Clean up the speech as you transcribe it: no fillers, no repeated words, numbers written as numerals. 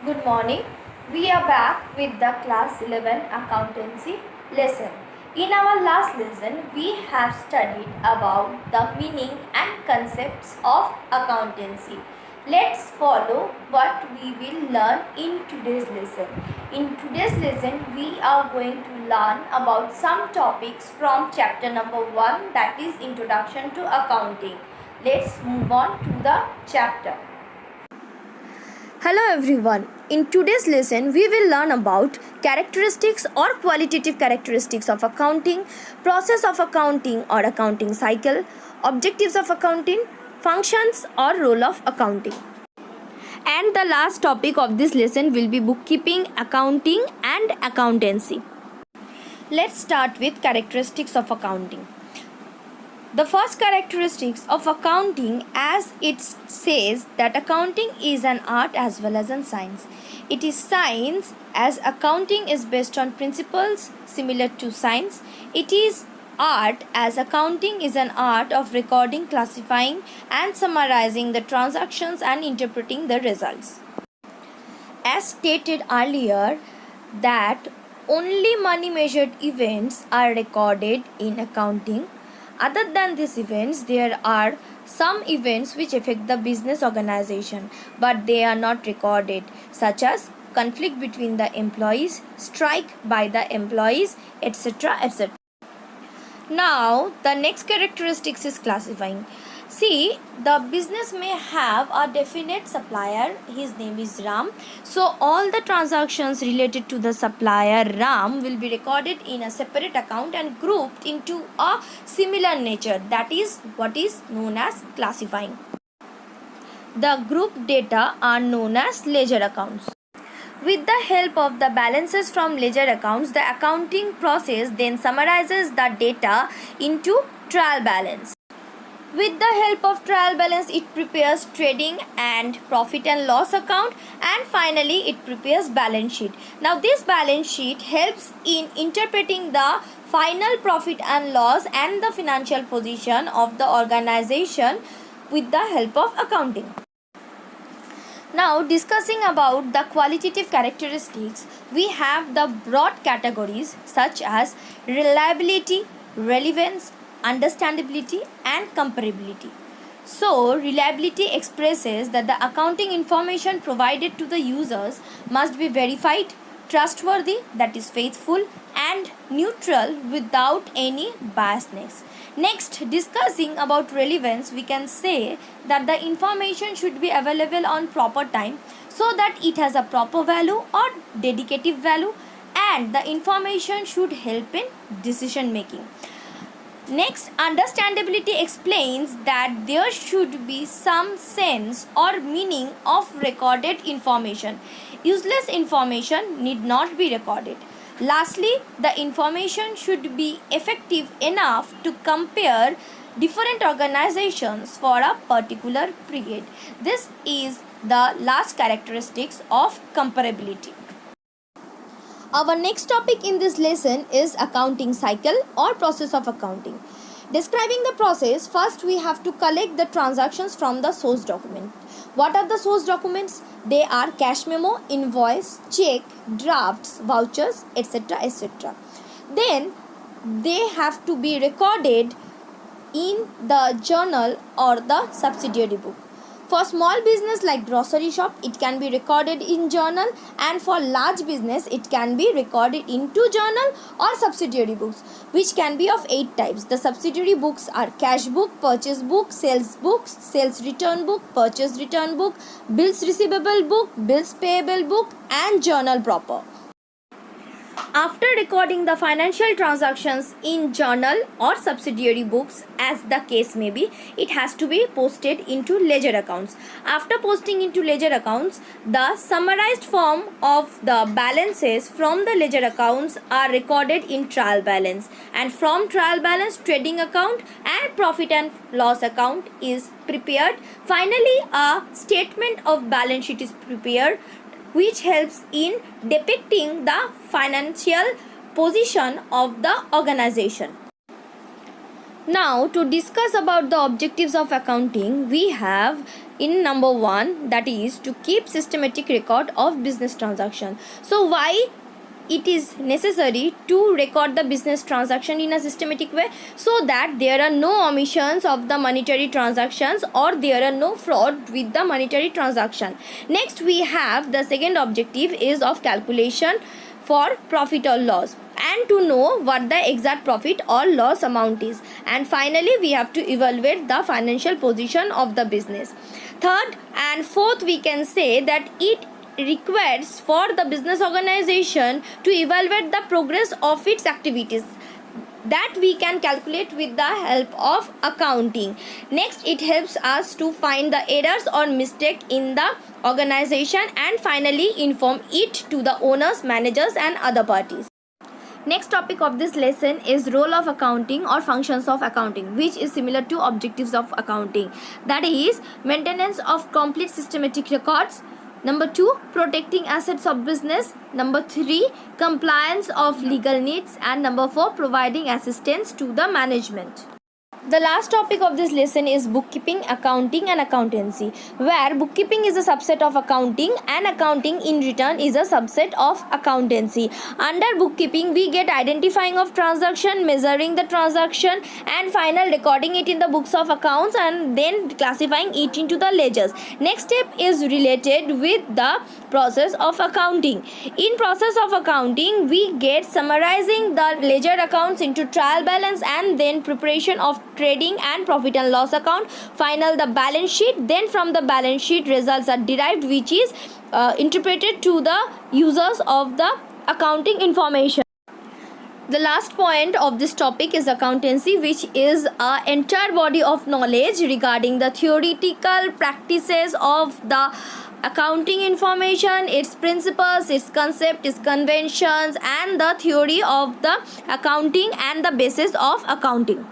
Good morning. We are back with the class 11 accountancy lesson. In our last lesson, we have studied about the meaning and concepts of accountancy. Let's follow what we will learn in today's lesson. In today's lesson, we are going to learn about some topics from chapter number 1, that is Introduction to Accounting. Let's move on to the chapter. Hello everyone. In today's lesson, we will learn about characteristics or qualitative characteristics of accounting, process of accounting or accounting cycle, objectives of accounting, functions or role of accounting. And the last topic of this lesson will be bookkeeping, accounting and accountancy. Let's start with characteristics of accounting. The first characteristics of accounting, as it says, that accounting is an art as well as a science. It is science as accounting is based on principles similar to science. It is art as accounting is an art of recording, classifying and summarizing the transactions and interpreting the results. As stated earlier, that only money measured events are recorded in accounting. Other than these events, there are some events which affect the business organization, but they are not recorded, such as conflict between the employees, strike by the employees, etc. etc. Now, the next characteristics is classifying. See, the business may have a definite supplier, his name is Ram. So, all the transactions related to the supplier Ram will be recorded in a separate account and grouped into a similar nature. That is what is known as classifying. The group data are known as ledger accounts. With the help of the balances from ledger accounts, the accounting process then summarizes the data into trial balance. With the help of trial balance, it prepares trading and profit and loss account, and finally it prepares balance sheet. Now this balance sheet helps in interpreting the final profit and loss and the financial position of the organization with the help of accounting. Now, discussing about the qualitative characteristics, we have the broad categories such as reliability, relevance, understandability and comparability. So, reliability expresses that the accounting information provided to the users must be verified, trustworthy, that is faithful, and neutral without any biasness. Next, discussing about relevance, we can say that the information should be available on proper time so that it has a proper value or dedicative value, and the information should help in decision making. Next, understandability explains that there should be some sense or meaning of recorded information. Useless information need not be recorded. Lastly, the information should be effective enough to compare different organizations for a particular period. This is the last characteristics of comparability. Our next topic in this lesson is accounting cycle or process of accounting. Describing the process, first we have to collect the transactions from the source document. What are the source documents? They are cash memo, invoice, check, drafts, vouchers, etc. etc. Then they have to be recorded in the journal or the subsidiary book. For small business like grocery shop, it can be recorded in journal, and for large business, it can be recorded into journal or subsidiary books, which can be of 8 types. The subsidiary books are cash book, purchase book, sales return book, purchase return book, bills receivable book, bills payable book, and journal proper. After recording the financial transactions in journal or subsidiary books, as the case may be, it has to be posted into ledger accounts. After posting into ledger accounts, the summarized form of the balances from the ledger accounts are recorded in trial balance, and from trial balance, trading account and profit and loss account is prepared. Finally, a statement of balance sheet is prepared, which helps in depicting the financial position of the organization. Now, to discuss about the objectives of accounting, we have in number 1, that is to keep systematic record of business transaction. So why it is necessary to record the business transaction in a systematic way? So that there are no omissions of the monetary transactions or there are no fraud with the monetary transaction. Next, we have the second objective is of calculation for profit or loss and to know what the exact profit or loss amount is. And finally, we have to evaluate the financial position of the business. Third and fourth, we can say that it requires for the business organization to evaluate the progress of its activities, that we can calculate with the help of accounting. Next, it helps us to find the errors or mistake in the organization and finally inform it to the owners, managers and other parties. Next topic of this lesson is role of accounting or functions of accounting, which is similar to objectives of accounting. That is maintenance of complete systematic records. Number 2, protecting assets of business. Number 3, compliance of legal needs. And number 4, providing assistance to the management. The last topic of this lesson is bookkeeping, accounting and accountancy, where bookkeeping is a subset of accounting and accounting in return is a subset of accountancy. Under bookkeeping, we get identifying of transaction, measuring the transaction and final recording it in the books of accounts and then classifying it into the ledgers. Next step is related with the process of accounting. In process of accounting, we get summarizing the ledger accounts into trial balance and then preparation of trading and profit and loss account, final the balance sheet, then from the balance sheet results are derived which is interpreted to the users of the accounting information. The last point of this topic is accountancy, which is an entire body of knowledge regarding the theoretical practices of the accounting information, its principles, its concept, its conventions and the theory of the accounting and the basis of accounting.